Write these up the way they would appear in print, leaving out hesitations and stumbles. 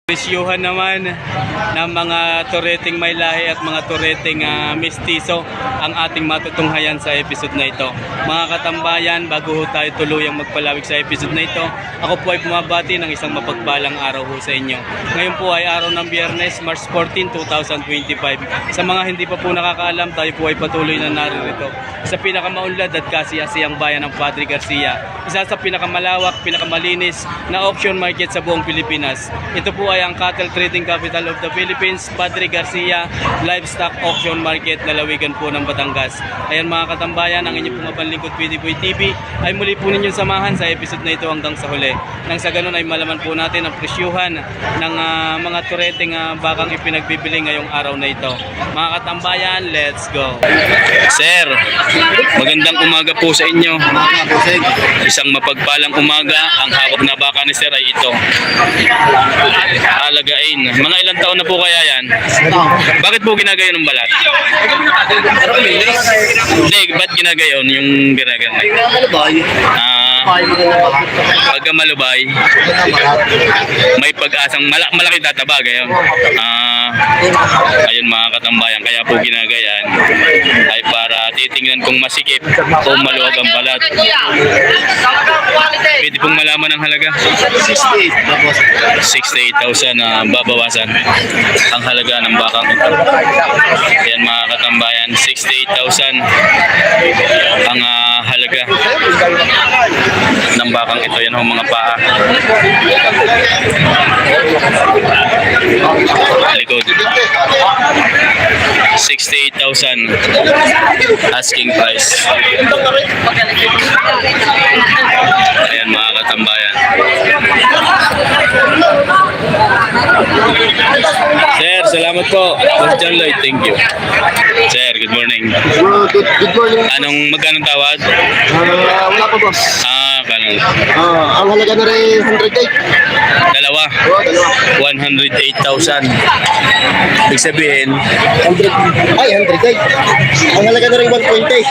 Presyuhan naman ng mga tureteng may lahi at mga tureteng mestizo ang ating matutunghayan sa episode na ito. Mga katambayan, bago ho tayo tuluyang magpalawig sa episode na ito, ako po ay bumabati ng isang mapagpalang araw ho sa inyo. Ngayon po ay araw ng Biyernes, March 14, 2025. Sa mga hindi pa po nakakaalam, tayo po ay patuloy na naririto sa pinakamaunlad at kasiyasiyang bayan ng Padre Garcia. Isa sa pinakamalawak, pinakamalinis na auction market sa buong Pilipinas. Ito po ay ang cattle trading capital of the Philippines, Padre Garcia Livestock Auction Market, lalawigan po ng Batangas. Ayan mga katambayan, ang inyong mga panlingkod PDBoy TV ay muli po ninyong samahan sa episode na ito hanggang sa huli. Nang sa ganun ay malaman po natin ang presyuhan ng mga tureteng bakang ipinagbibili ngayong araw na ito. Mga katambayan, let's go! Sir, magandang umaga po sa inyo. Isang mapagpalang umaga. Ang hawak na baka ni Sir ay ito. Alagain. Mga ilang taon na po kaya yan? Bakit po ginagayon ng balat? Hindi, ba't ginagayon yung ginagayon? Pagka malubay, may pag-asang malaki tataba gayon. Ayun mga katambayan, kaya po ginagayan ay para titingnan kung masikip o maluwag ang balat. Pwede pong malaman ang halaga. 68,000 na babawasan ang halaga ng bakang ito. Ayan mga katambayan, 68,000 ang halaga ng bakang ito. Yan ang mga paa. Likod. 68,000 asking price. Ayan mga katambayan. Sir, salamat po. Sir John Lloyd, thank you. Sir, good morning. Good morning. Magkano tawad? Wala pa, boss. Ganun. Ang halaga na rin 108. Dalawa. Oo, dalawa. 108,000. Ibig sabihin, 108. Ang halaga na rin 120.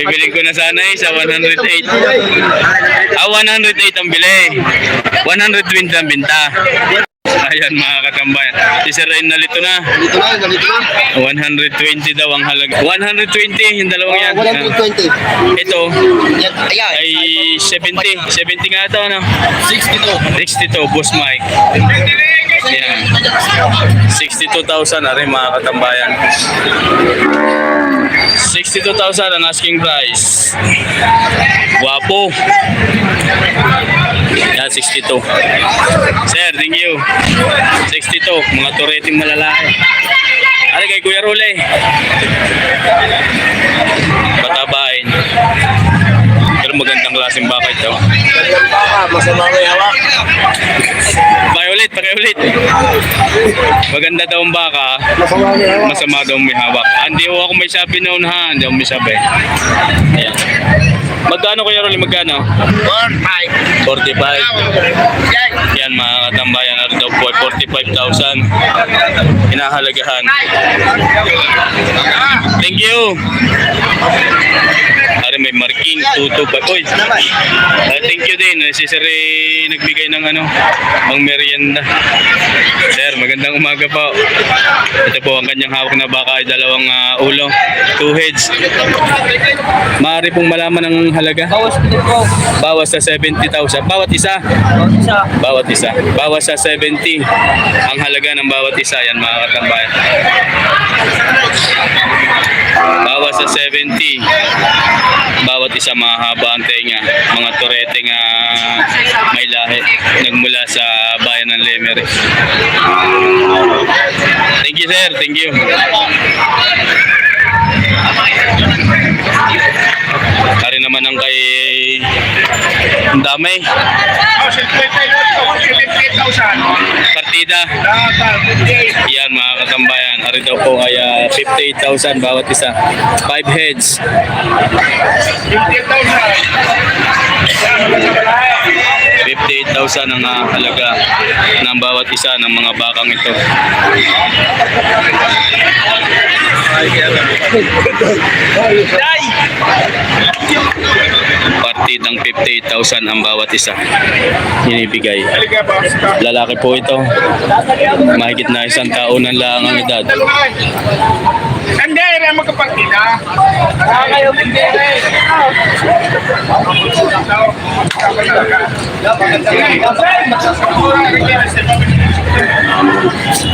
bibiling ko na sana sa 108. 108 ang bili. 120 ang binta. Ayan mga katambayan. Si Sir Rain nalito na. Ganito na. 120 daw ang halaga. 120 yung dalawang yan. 120. Ito Ayan. ay 70. 70 nga ito, ano? 62. 62, Boss Mike. Ayan. 62,000 na rin mga katambayan. 62,000 ang asking price. Guwapo. Yan, 62. Sir, thank you. 62, mga tureting malalaki. Ano kay Kuya Rule? Patabain. Pero magandang klaseng baka ito. Masama may hawak. Pakiulit. Maganda daw ang baka. Masama may hawak. Masama daw may hawak. Hindi ho ako may sabi noon ha. Hindi ako may sabi. Ayan. Magkano Kuya Rule? Magkano? 45. Yan mga katambayan. Ano daw po? 45,000. Hinahalagahan. Thank you. Ari may marking 225. Oy. Thank you din. Si Sir nagbigay ng ang merienda. Sir, magandang umaga po. Ito po ang kanyang hawak na baka ay dalawang ulo, 2 heads. Maaari pong malaman ang halaga. Bawas sa 70,000. Bawat isa. Bawas sa 70 ang halaga ng bawat isa. Yan mga katambayan. Bawas sa 70. Bawat isa mahaba ang tenga. Mga tureteng may lahi. Nagmula sa bayan ng Lemery. Thank you sir. Thank you. Kari naman ang kay Damay. Partida. Yan mga katambayan. Ari daw po ay 58,000 bawat isa. 5 heads. 58,000 58,000 ang halaga ng bawat isa ng mga bakang ito. Partidang 58,000 ang bawat isa inibigay. Lalaki po ito. Mahigit na 1 taon lang ang edad. Hindi, rin magkapagkita. Kayo, hindi.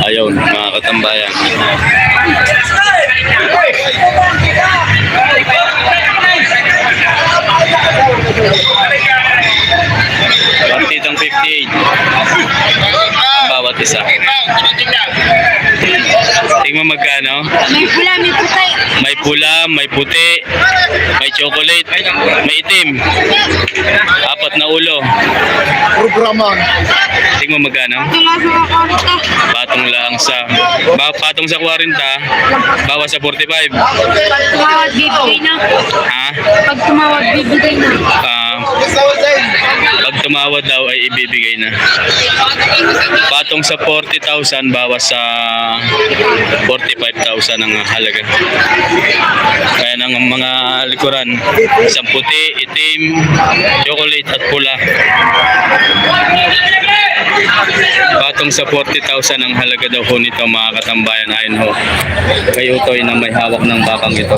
Ayun, mga katambayan. Partidang 58 bawat isa. Tingnan mo magkano? May pula, may puti. May pula, may puti, may chocolate, may itim. 4 na ulo. Programon. Tingnan mo magkano? Tumasok ako ito. Patong sa 40, bawas sa 45. Tumawag, bibigay na. Ha? Pag tumawag, bibigay na. Pag tumawad daw ay ibibigay na. Patong sa 40,000, bawas sa 45,000 ang halaga. Kaya ng mga likuran, isang puti, itim, chocolate at pula. Patong sa 40,000 ang halaga daw ho nito, mga katambayan, ayon ho kay Utoy na may hawak ng bakang ito.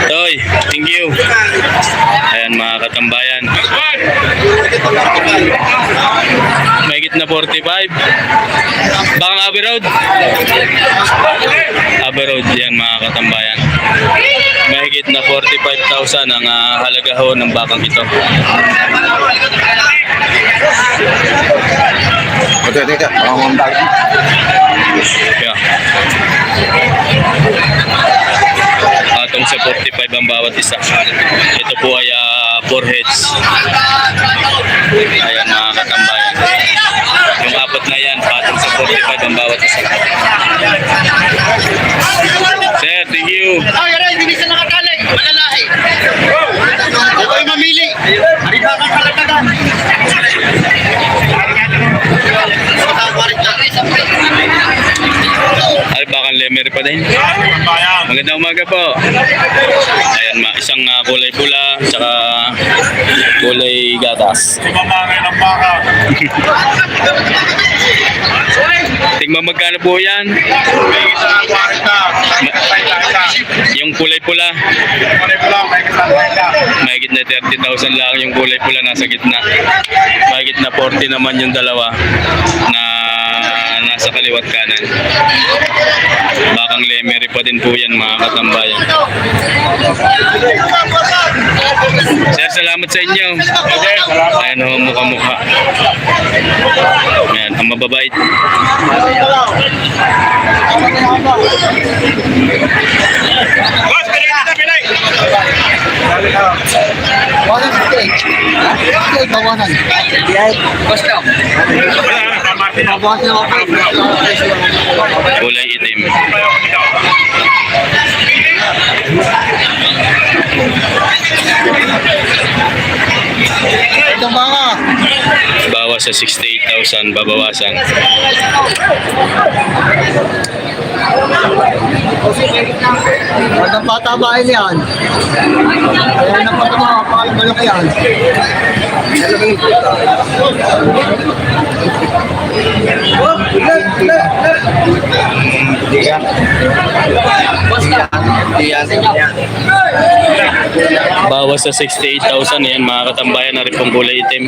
Toy, thank you. Ayan mga katambayan. Mahigit na 45. Bakang Abbey Road. Abbey Road yan mga katambayan. Mahigit na 45,000 ang halaga ho ng bakang ito. Teka. Yeah. Patong sa 45 ang bawat isa. Ito po ay 4 heads. Ayan mga katambayan. Yung 4 na yan, patong sa 45 ang bawat isa. Sir, thank you. Oh, yan ay, hindi sa nakatali. Malalahi. Huwag kayo mamili. Ari ba kang kalatagan? Ay, bakang lemer pa din. Magandang umaga po. Ayan, isang kulay pula, tsaka kulay gatas. Mamangay ng baka. Tingnan magkano po yan. May isa na 40. Yung kulay pula, Kulay ko lang, may isa na mahigit na 30,000 lang yung kulay pula nasa gitna. Mahigit na 40 naman yung dalawa na nasa kaliwat kanan. Bakang lemery pa din po yan mga katambayan. Sir, salamat sa inyo. Ayan ho, mukha-mukha. Ayan, ang mababait. Boss, pinay kita, pinay. Kulay itim. Ito mga. Bawas sa 68,000, babawasan. Magandang patabain yan. Kaya nang patama, malaki yan. Bawas sa 68,000 yan mga katambayan na rin pong kulay itim.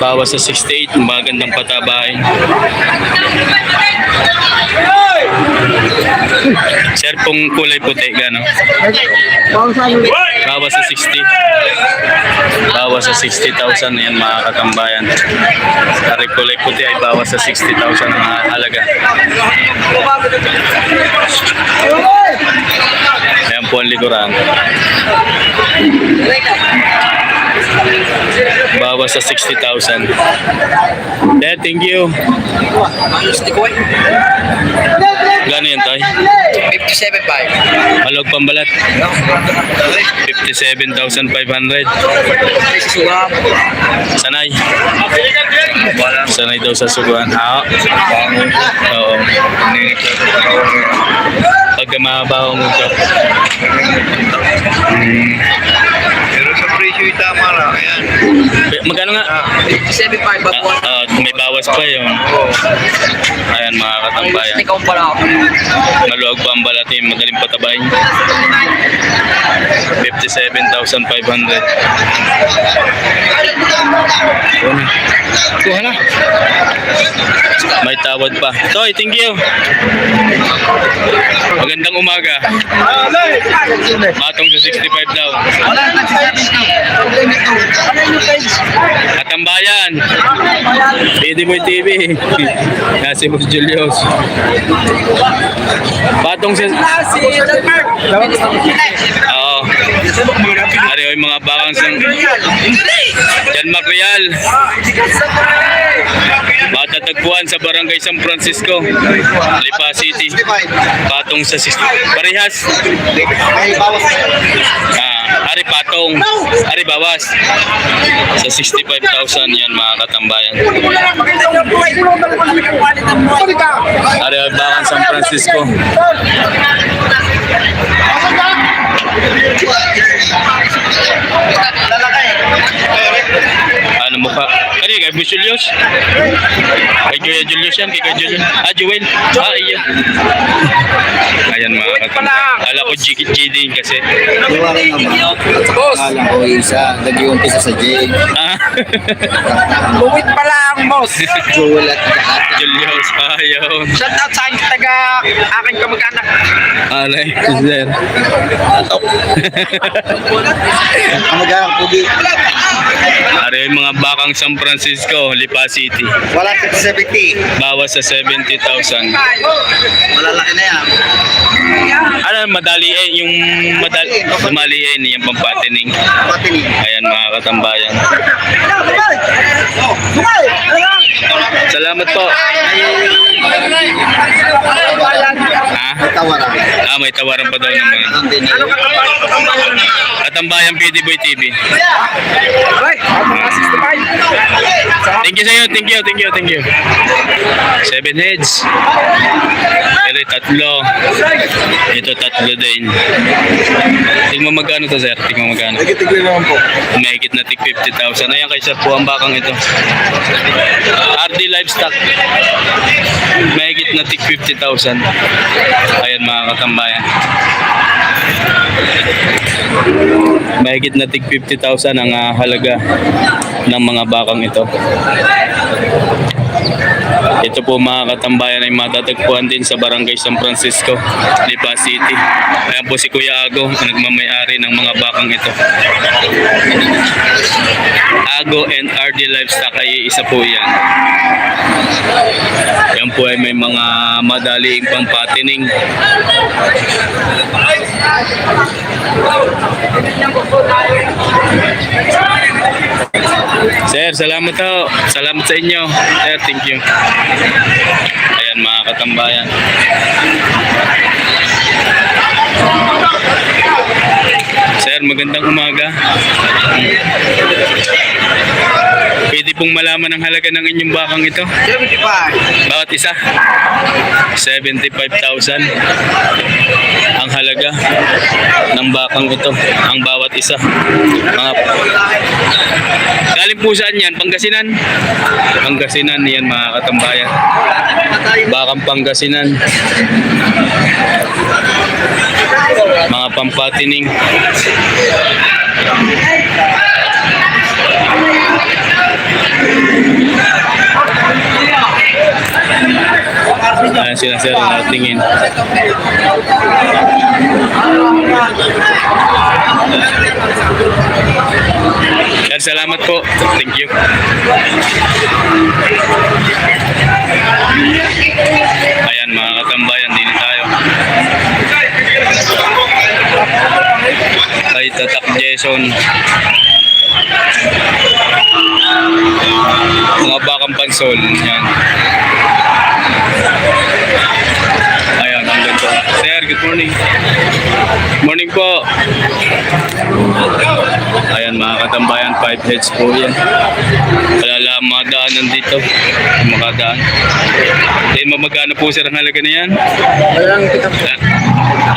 Bawas sa 68, magandang patabain. Sir, pong kulay puti, gano'n? Bawas sa 60. Bawas sa 60,000 yan mga katambayan. Dari kulay puti ay bawas sa 60,000 ang halaga. Ayan po ang likuran. Bawas sa 60,000. Dad, thank you. Gano'n yan, Tay? 57.5. Malog pambalat. 57,500. Sanay. Sanay daw sa suguan. Oo. Pagka mabaho mo ito. Pero sa presyo tama lang. Ayan. Magkano nga? 57.5 babuan. May bawas pa yun. Ayan mga katambayan. Ikaw pala ako. Maluwag pa ang balat eh, madaling patabain. 57,500. Kuha na. May tawad pa. Toy, thank you. Magandang umaga. Matong sa 65 daw. Katambayan. Pwede mo yung TV. Nasi Boss Julius. Patong sa... Oo. Ari yung mga bakang sa... Jan Macreal. Matatagpuan sa Barangay San Francisco, Lipa City. Patong sa 60. Parehas. May bawas. Ari patong. Ari bawas. Sa 65,000 yan mga katambayan. Ari ang bakang San Francisco. Ano mo pa? Kani kay Boss Julius? Kay Kuya Julius yan, kay Julius. Joel. Iya. Ayan mga katambayan. Kala ko GD kasi. Boss. Akala ko isa. Nag-iumpisa sa J. Buwit pala ang boss. Joel at Julius. Ayaw. Shout out sa aking taga aking kamag-anak. Alay, sir. Kamag-anak pugi. Ari yung mga bakang San Francisco, Lipa City. Wala sa 70. Bawas sa 70,000. Malalaki na yan. Ano, madaliin, yung maliin, yung pampatining. Pati ni. Ayan mga katambayan. Salamat po. Ha? Tawaran. May tawaran pa daw ng mga. Katambayan PD Boy TV. Thank you sa'yo, thank you. 7 heads. Pero tatlo. Ito tatlo din. Tingnan mo magkano to, sir? Tingnan mo magkano. Nagtitigil naman po. Mahigit na tig 50,000. Ayan kay sir po ang bakang ito. RD Livestock. Mahigit na tig 50,000. Ayan mga katambayan. Mahigit na tig 50,000 ang halaga ng mga bakang ito. Ito po mga katambayan ay matatagpuan din sa Barangay San Francisco, Lipa City. Ayan po si Kuya Ago, ang nagmamayari ng mga bakang ito. Ago and RD Livestock ay isa po yan. Yan po ay may mga madaliing pampatining. Sir, salamat po. Salamat sa inyo. Sir, thank you. Ayan mga katambayan. Sir, magandang umaga. Pwede pong malaman ang halaga ng inyong bakang ito? 75. Bawat isa? 75,000 ang halaga ng bakang ito, ang bawat isa. Galing po saan yan? Pangasinan? Pangasinan yan mga katambayan. Bakang Pangasinan. Mga pampatining. Ayan sila sir na tingin. Sir, salamat po. Thank you. Ayan mga katambayan, din tayo. Kay Tatak Jason. Mga bakang pansol. Yan. Ayan, ang ganda. Sir, good morning. Morning po. Ayan, mga katambayan, 5 heads po yan. Wala lang mga daanan dito. Makadaan. Then, magkano po sir ang halaga na yan? Walang kita po.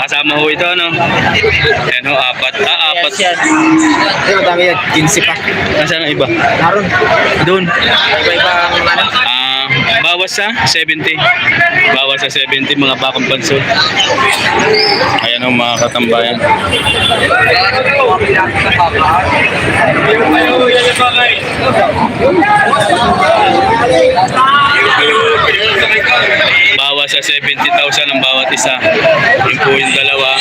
Kasama ho ito, ano? Ayan ho, apat. Apat. Ay, madami yan. 15 pa. Nasaan ang iba? Naroon. Doon. Iba-iba ang ano. Bawas sa 70. Bawas sa 70 mga bakang pansol. Ayan ang mga katambayan. Bawas sa 70,000 ang bawat isa. Yun po yung dalawa.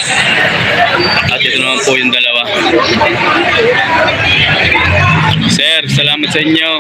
At ito naman po yung dalawa. Sir, salamat sa inyo.